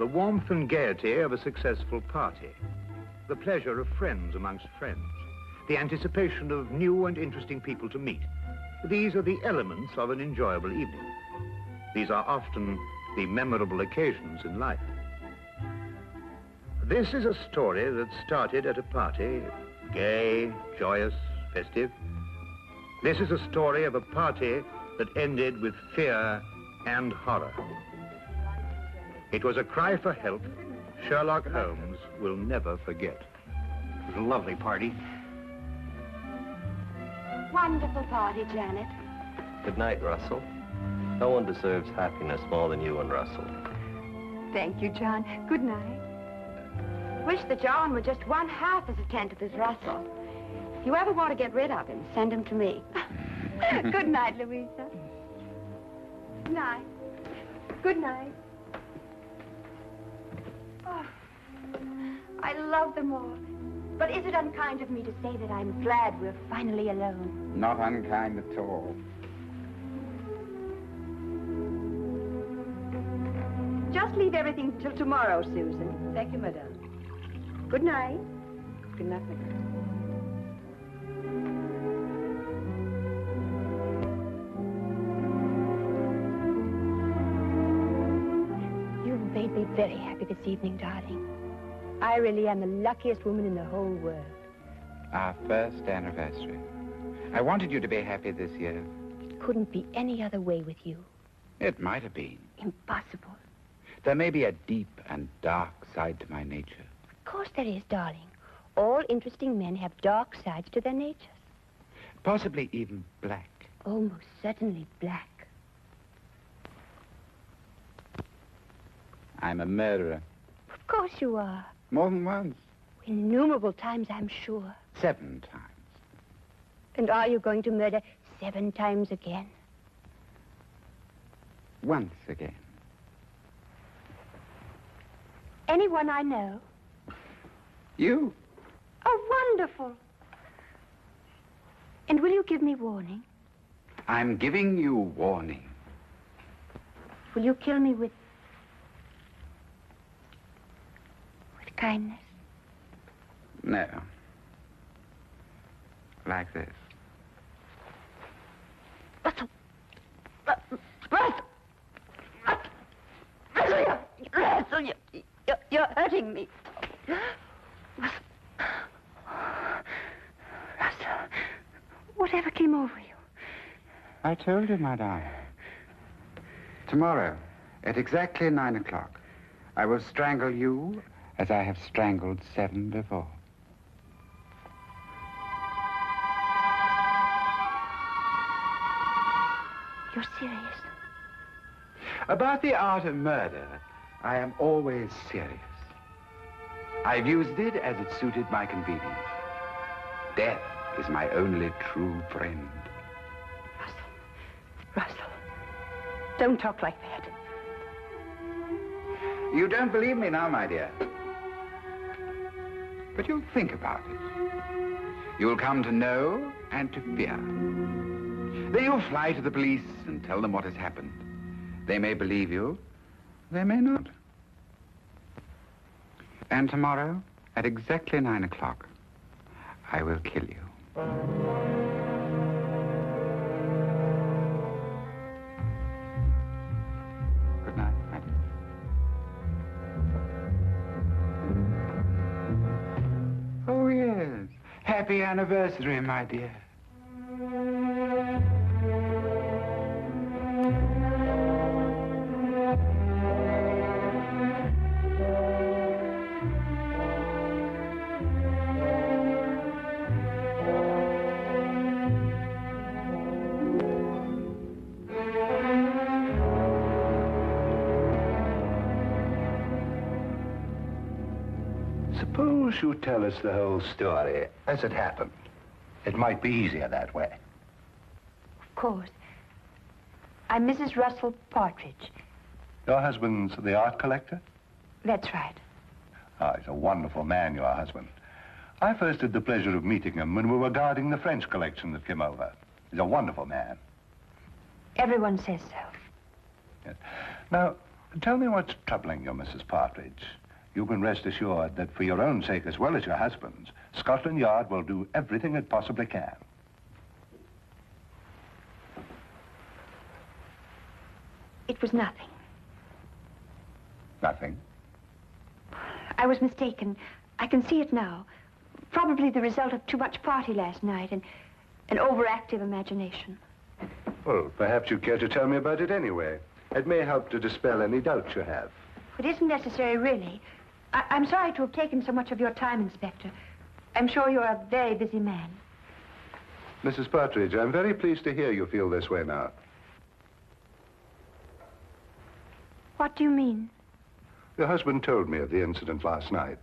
the warmth and gaiety of a successful party, the pleasure of friends amongst friends, the anticipation of new and interesting people to meet. These are the elements of an enjoyable evening. These are often the memorable occasions in life. This is a story that started at a party, gay, joyous, festive. This is a story of a party that ended with fear and horror. It was a cry for help Sherlock Holmes will never forget. It was a lovely party. Wonderful party, Janet. Good night, Russell. No one deserves happiness more than you and Russell. Thank you, John. Good night. Wish that John were just one half as attentive as Russell. If you ever want to get rid of him, send him to me. Good night, Louisa. Good night. Good night. Oh, I love them all. But is it unkind of me to say that I'm glad we're finally alone? Not unkind at all. Just leave everything till tomorrow, Susan. Thank you, madame. Good night. Good night, madame. You've made me very happy this evening, darling. I really am the luckiest woman in the whole world. Our first anniversary. I wanted you to be happy this year. It couldn't be any other way with you. It might have been. Impossible. There may be a deep and dark side to my nature. Of course there is, darling. All interesting men have dark sides to their natures. Possibly even black. Almost certainly black. I'm a murderer. Of course you are. More than once. Innumerable times, I'm sure. 7 times. And are you going to murder 7 times again? Once again. Anyone I know? You? Oh, wonderful. And will you give me warning? I'm giving you warning. Will you kill me with kindness? No. Like this. Russell! Russell, you're hurting me. Russell, whatever came over you? I told you, my darling. Tomorrow, at exactly 9 o'clock, I will strangle you as I have strangled 7 before. You're serious? About the art of murder, I am always serious. I've used it as it suited my convenience. Death is my only true friend. Russell, don't talk like that. You don't believe me now, my dear. But you'll think about it. You'll come to know and to fear. Then you'll fly to the police and tell them what has happened. They may believe you, they may not. And tomorrow, at exactly 9 o'clock, I will kill you. Good night, my dear. Oh, yes. Happy anniversary, my dear. Suppose you tell us the whole story as it happened. It might be easier that way. Of course. I'm Mrs. Russell Partridge. Your husband's the art collector? That's right. Oh, he's a wonderful man, your husband. I first had the pleasure of meeting him when we were guarding the French collection that came over. He's a wonderful man. Everyone says so. Yes. Now, Tell me what's troubling you, Mrs. Partridge. You can rest assured that for your own sake as well as your husband's, Scotland Yard will do everything it possibly can. It was nothing. Nothing? I was mistaken. I can see it now. Probably the result of too much party last night and an overactive imagination. Well, perhaps you care to tell me about it anyway. It may help to dispel any doubts you have. It isn't necessary, really. I'm sorry to have taken so much of your time, Inspector. I'm sure you're a very busy man. Mrs. Partridge, I'm very pleased to hear you feel this way now. What do you mean? Your husband told me of the incident last night.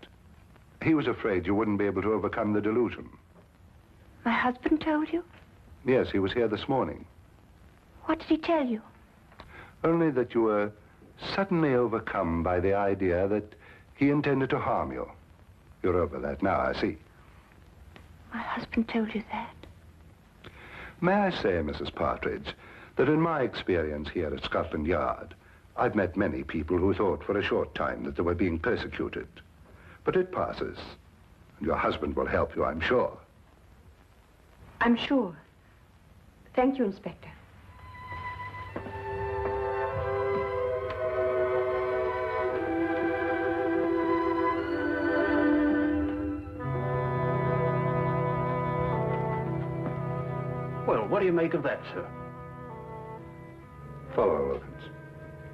He was afraid you wouldn't be able to overcome the delusion. My husband told you? Yes, he was here this morning. What did he tell you? Only that you were suddenly overcome by the idea that he intended to harm you. You're over that now, I see. My husband told you that? May I say, Mrs. Partridge, that in my experience here at Scotland Yard, I've met many people who thought for a short time that they were being persecuted. But it passes. And your husband will help you, I'm sure. I'm sure. Thank you, Inspector. Well, what do you make of that, sir? Follow, Wilkins.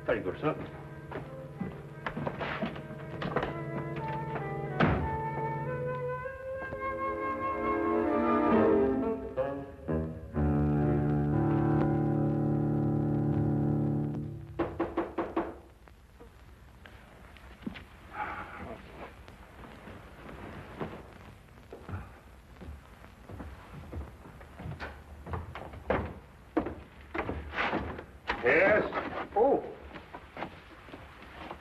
Very good, sir. Yes? Oh,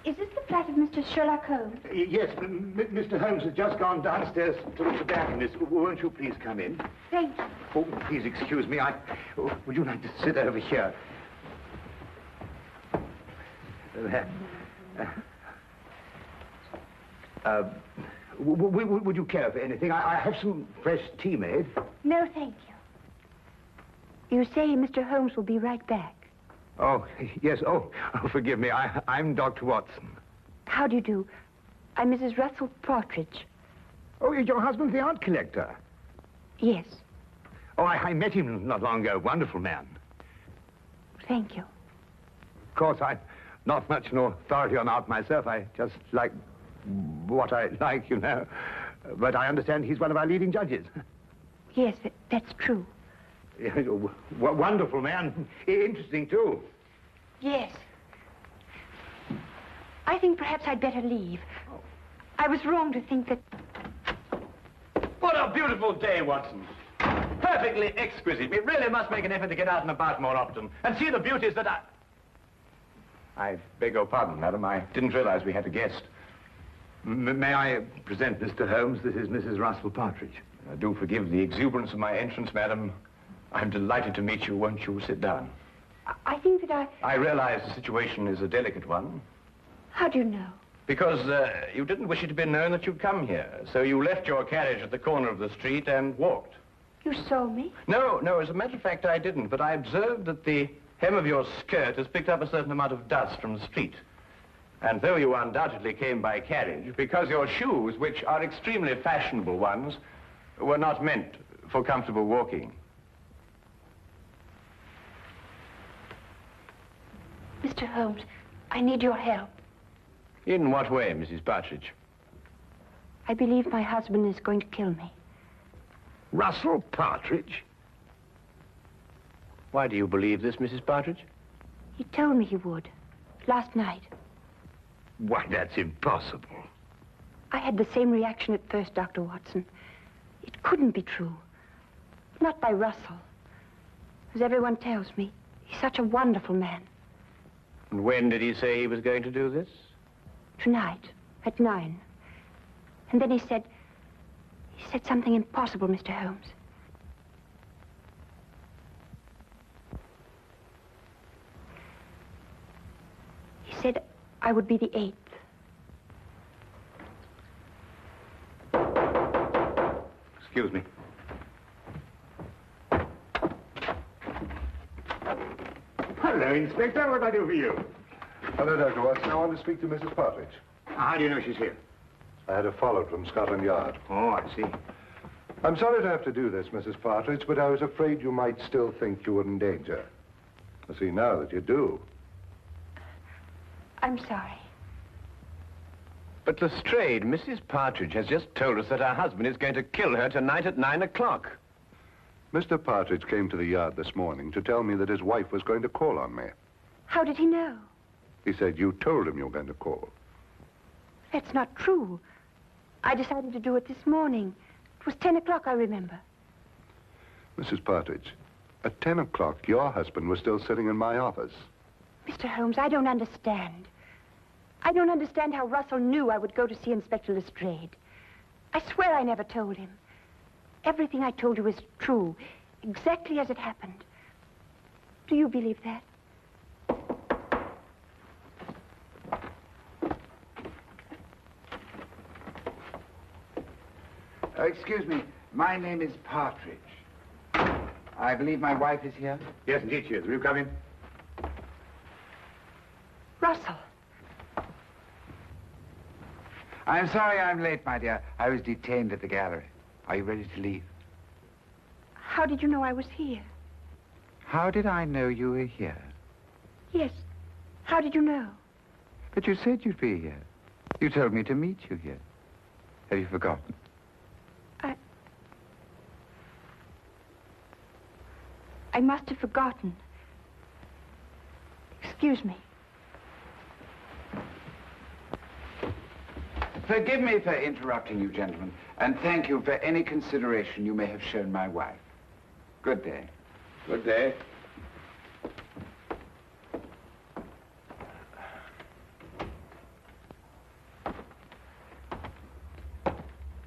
Is this the flat of Mr. Sherlock Holmes? yes, Mr. Holmes has just gone downstairs to look for Miss. Won't you please come in? Thank you. Oh, please excuse me. Would you like to sit over here? There. Would you care for anything? I have some fresh tea made. No, thank you. You say Mr. Holmes will be right back. Oh, yes. Oh, forgive me. I'm Dr. Watson. How do you do? I'm Mrs. Russell Partridge. Oh, your husband's the art collector. Yes, Oh, I met him not long ago. Wonderful man. thank you. Of course, I'm not much an authority on art myself. I just like what I like, you know. But I understand he's one of our leading judges. Yes, that's true. Wonderful man. Interesting, too. Yes. I think perhaps I'd better leave. I was wrong to think that... What a beautiful day, Watson. Perfectly exquisite. We really must make an effort to get out and about more often and see the beauties that I beg your pardon, madam. I didn't realize we had a guest. May I present Mr. Holmes? This is Mrs. Russell Partridge. Do forgive the exuberance of my entrance, madam. I'm delighted to meet you. Won't you sit down? I think that I realize the situation is a delicate one. How do you know? Because you didn't wish it to be known that you'd come here. So you left your carriage at the corner of the street and walked. You saw me? No, as a matter of fact, I didn't. But I observed that the hem of your skirt has picked up a certain amount of dust from the street. And though you undoubtedly came by carriage, because your shoes, which are extremely fashionable ones, were not meant for comfortable walking. Mr. Holmes, I need your help. In what way, Mrs. Partridge? I believe my husband is going to kill me. Russell Partridge? Why do you believe this, Mrs. Partridge? He told me he would. Last night. Why, that's impossible. I had the same reaction at first, Dr. Watson. It couldn't be true. Not by Russell. As everyone tells me, he's such a wonderful man. And when did he say he was going to do this? Tonight, at 9. And then he said something impossible, Mr. Holmes. He said, I would be the 8th. Excuse me. Hello, Inspector. What can I do for you? Hello, Dr. Watson. I want to speak to Mrs. Partridge. How do you know she's here? I had her followed from Scotland Yard. Oh, I see. I'm sorry to have to do this, Mrs. Partridge, but I was afraid you might still think you were in danger. I see now that you do. I'm sorry. But Lestrade, Mrs. Partridge has just told us that her husband is going to kill her tonight at 9 o'clock. Mr. Partridge came to the yard this morning to tell me that his wife was going to call on me. How did he know? He said you told him you were going to call. That's not true. I decided to do it this morning. It was 10 o'clock, I remember. Mrs. Partridge, at 10 o'clock, your husband was still sitting in my office. Mr. Holmes, I don't understand. I don't understand how Russell knew I would go to see Inspector Lestrade. I swear I never told him. Everything I told you is true, exactly as it happened. Do you believe that? Excuse me. My name is Partridge. I believe my wife is here. Yes, indeed she is. Will you come in? Russell. I'm sorry I'm late, my dear. I was detained at the gallery. Are you ready to leave? How did you know I was here? How did I know you were here? Yes. How did you know? But you said you'd be here. You told me to meet you here. Have you forgotten? I must have forgotten. Excuse me. Forgive me for interrupting you, gentlemen, and thank you for any consideration you may have shown my wife. Good day. Good day.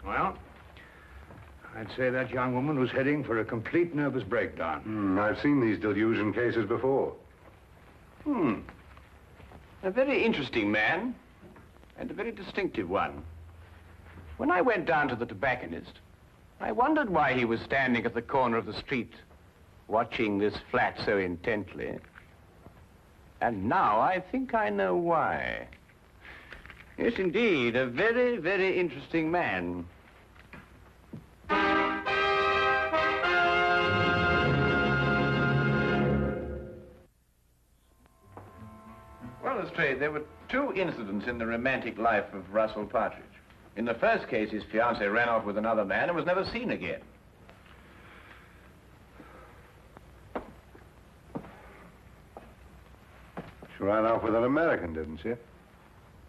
Well, I'd say that young woman was heading for a complete nervous breakdown. I've seen these delusion cases before. A very interesting man, and a very distinctive one. When I went down to the tobacconist, I wondered why he was standing at the corner of the street, watching this flat so intently. And now I think I know why. Yes, indeed, a very, very interesting man. Well, Lestrade, there were two incidents in the romantic life of Russell Partridge. In the first case, his fiancée ran off with another man and was never seen again. She ran off with an American, didn't she?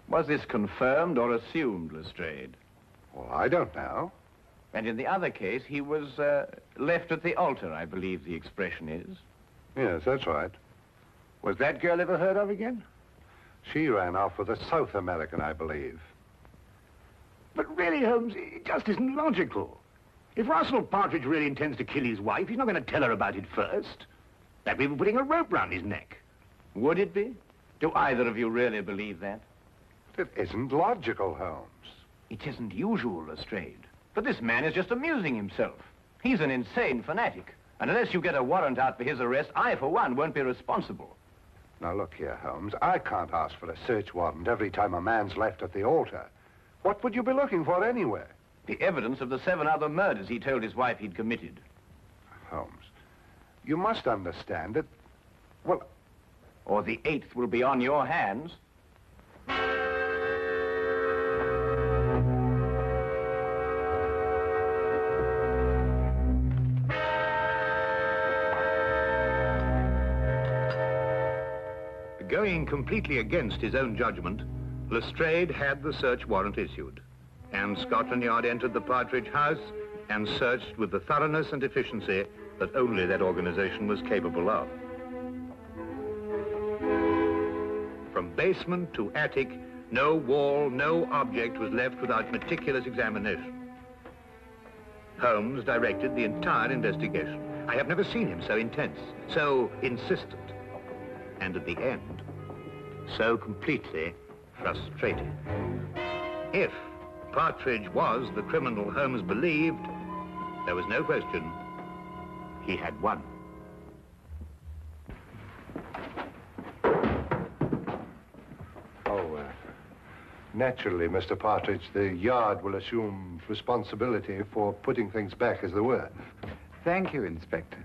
Was this confirmed or assumed, Lestrade? Well, I don't know. And in the other case, he was left at the altar, I believe the expression is. Yes, that's right. Was that girl ever heard of again? She ran off with a South American, I believe. But really, Holmes, it just isn't logical. If Russell Partridge really intends to kill his wife, he's not going to tell her about it first. That'd be putting a rope round his neck. Would it be? Do either of you really believe that? It isn't logical, Holmes. It isn't usual, Lestrade. But this man is just amusing himself. He's an insane fanatic. And unless you get a warrant out for his arrest, I, for one, won't be responsible. Now, look here, Holmes. I can't ask for a search warrant every time a man's left at the altar. What would you be looking for anyway? The evidence of the 7 other murders he told his wife he'd committed. Holmes, you must understand that... Well... Or the 8th will be on your hands. Going completely against his own judgment, Lestrade had the search warrant issued, and Scotland Yard entered the Partridge house and searched with the thoroughness and efficiency that only that organization was capable of. From basement to attic, no wall, no object was left without meticulous examination. Holmes directed the entire investigation. I have never seen him so intense, so insistent, and at the end, so completely frustrated. If Partridge was the criminal Holmes believed, there was no question he had won. Naturally, Mr. Partridge, the yard will assume responsibility for putting things back as they were. Thank you, Inspector.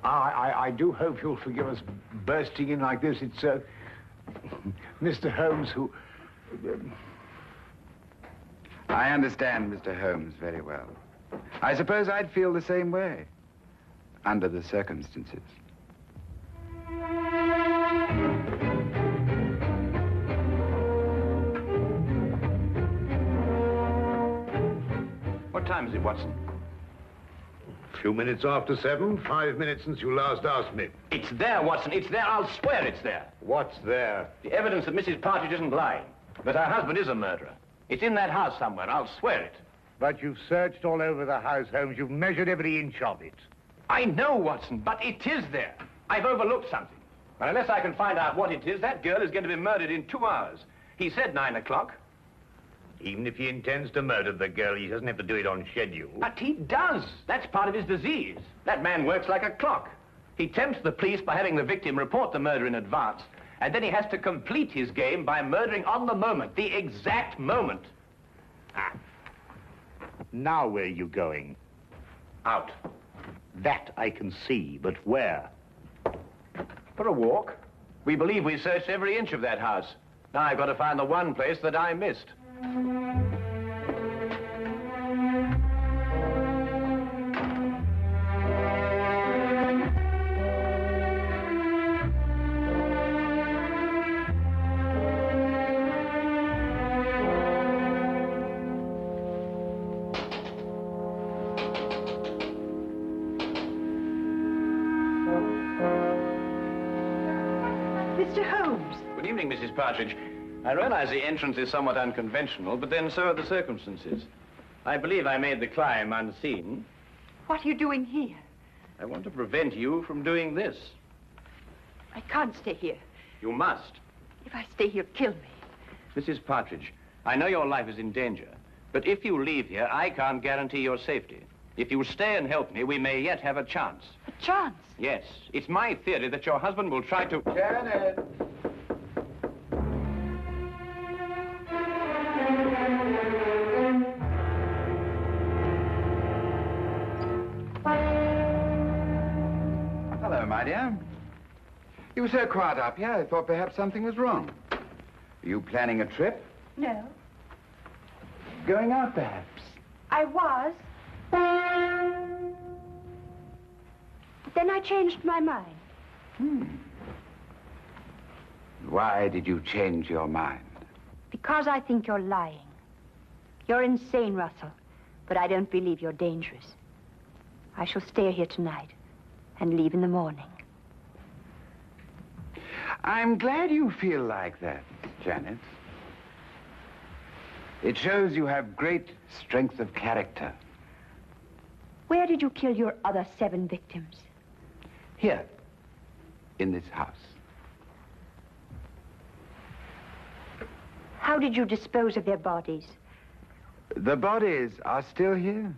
I do hope you'll forgive us bursting in like this. It's, Mr. Holmes who... I understand Mr. Holmes very well. I suppose I'd feel the same way, under the circumstances. What time is it, Watson? A few minutes after 7, 5 minutes since you last asked me. It's there, Watson. It's there. I'll swear it's there. What's there? The evidence that Mrs. Partridge isn't lying. But her husband is a murderer. It's in that house somewhere. I'll swear it. But you've searched all over the house, Holmes. You've measured every inch of it. I know, Watson, but it is there. I've overlooked something. And unless I can find out what it is, that girl is going to be murdered in 2 hours. He said 9 o'clock. Even if he intends to murder the girl, he doesn't have to do it on schedule. But he does. That's part of his disease. That man works like a clock. He tempts the police by having the victim report the murder in advance, and then he has to complete his game by murdering on the moment, the exact moment. Ah. Now where are you going? Out. That I can see, but where? For a walk. We believe we searched every inch of that house. Now I've got to find the one place that I missed. Mr. Holmes. Good evening, Mrs. Partridge. I realize the entrance is somewhat unconventional, but then so are the circumstances. I believe I made the climb unseen. What are you doing here? I want to prevent you from doing this. I can't stay here. You must. If I stay here, kill me. Mrs. Partridge, I know your life is in danger, but if you leave here, I can't guarantee your safety. If you stay and help me, we may yet have a chance. A chance? Yes. It's my theory that your husband will try to... Janet! Hello, my dear. You were so quiet up here, I thought perhaps something was wrong. Are you planning a trip? No. Going out, perhaps? I was. But then I changed my mind. Why did you change your mind? Because I think you're lying. You're insane, Russell. But I don't believe you're dangerous. I shall stay here tonight and leave in the morning. I'm glad you feel like that, Janet. It shows you have great strength of character. Where did you kill your other 7 victims? Here, in this house. How did you dispose of their bodies? The bodies are still here.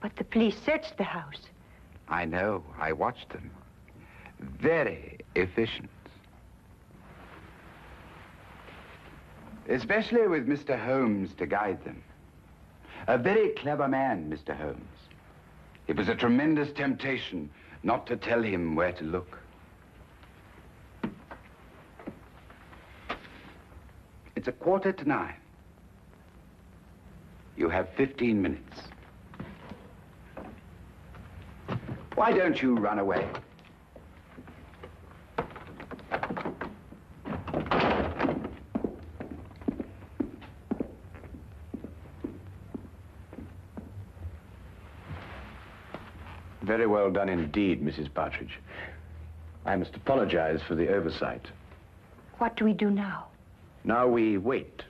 But the police searched the house. I know. I watched them. Very efficient. Especially with Mr. Holmes to guide them. A very clever man, Mr. Holmes. It was a tremendous temptation not to tell him where to look. It's 8:45. You have 15 minutes. Why don't you run away? Very well done indeed, Mrs. Partridge. I must apologize for the oversight. What do we do now? Now we wait.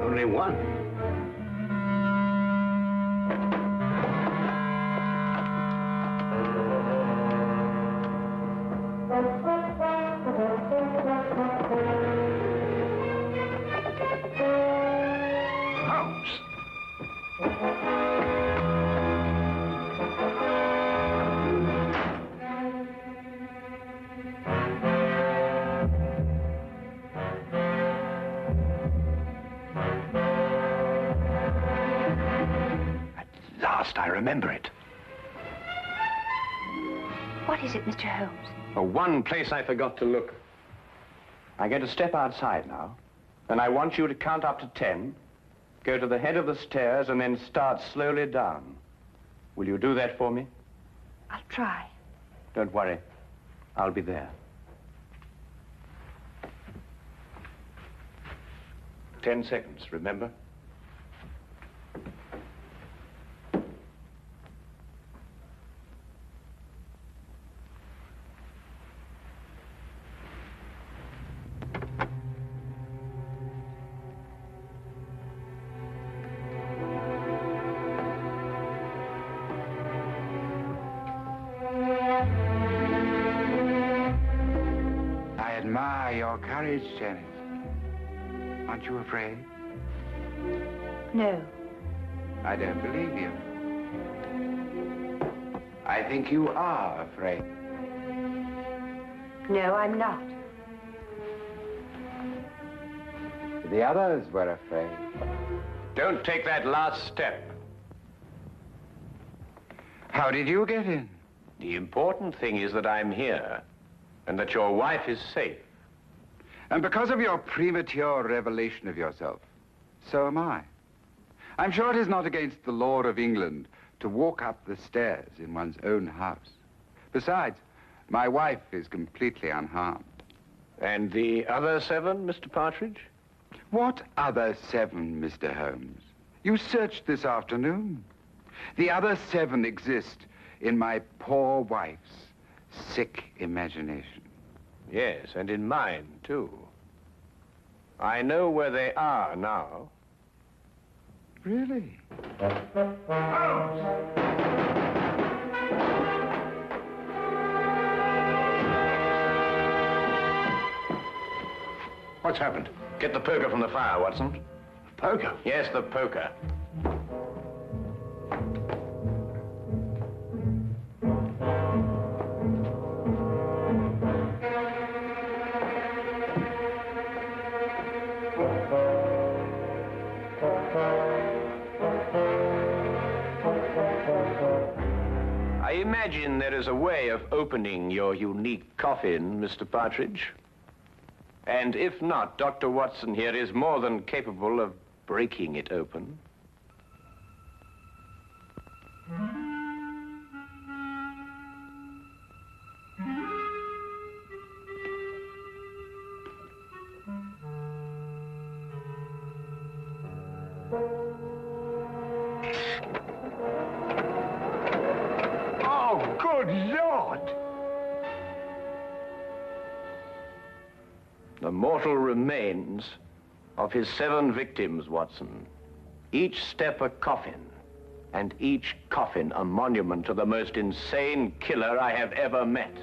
Only one. Holmes. Last I remember it. What is it, Mr. Holmes? Oh, one place I forgot to look. I'm going to step outside now, and I want you to count up to 10, go to the head of the stairs, and then start slowly down. Will you do that for me? I'll try. Don't worry. I'll be there. 10 seconds, remember? I admire your courage, Janet. Aren't you afraid? No. I don't believe you. I think you are afraid. No, I'm not. The others were afraid. Don't take that last step. How did you get in? The important thing is that I'm here, and that your wife is safe. And because of your premature revelation of yourself, so am I. I'm sure it is not against the law of England to walk up the stairs in one's own house. Besides, my wife is completely unharmed. And the other 7, Mr. Partridge? What other 7, Mr. Holmes? You searched this afternoon. The other 7 exist in my poor wife's sick imagination. Yes, and in mine, too. I know where they are now. Really? What's happened? Get the poker from the fire, Watson. Poker? Yes, the poker. I imagine there is a way of opening your unique coffin, Mr. Partridge. And if not, Dr. Watson here is more than capable of breaking it open. Oh, good Lord! The mortal remains of his 7 victims, Watson. Each step a coffin, and each coffin a monument to the most insane killer I have ever met.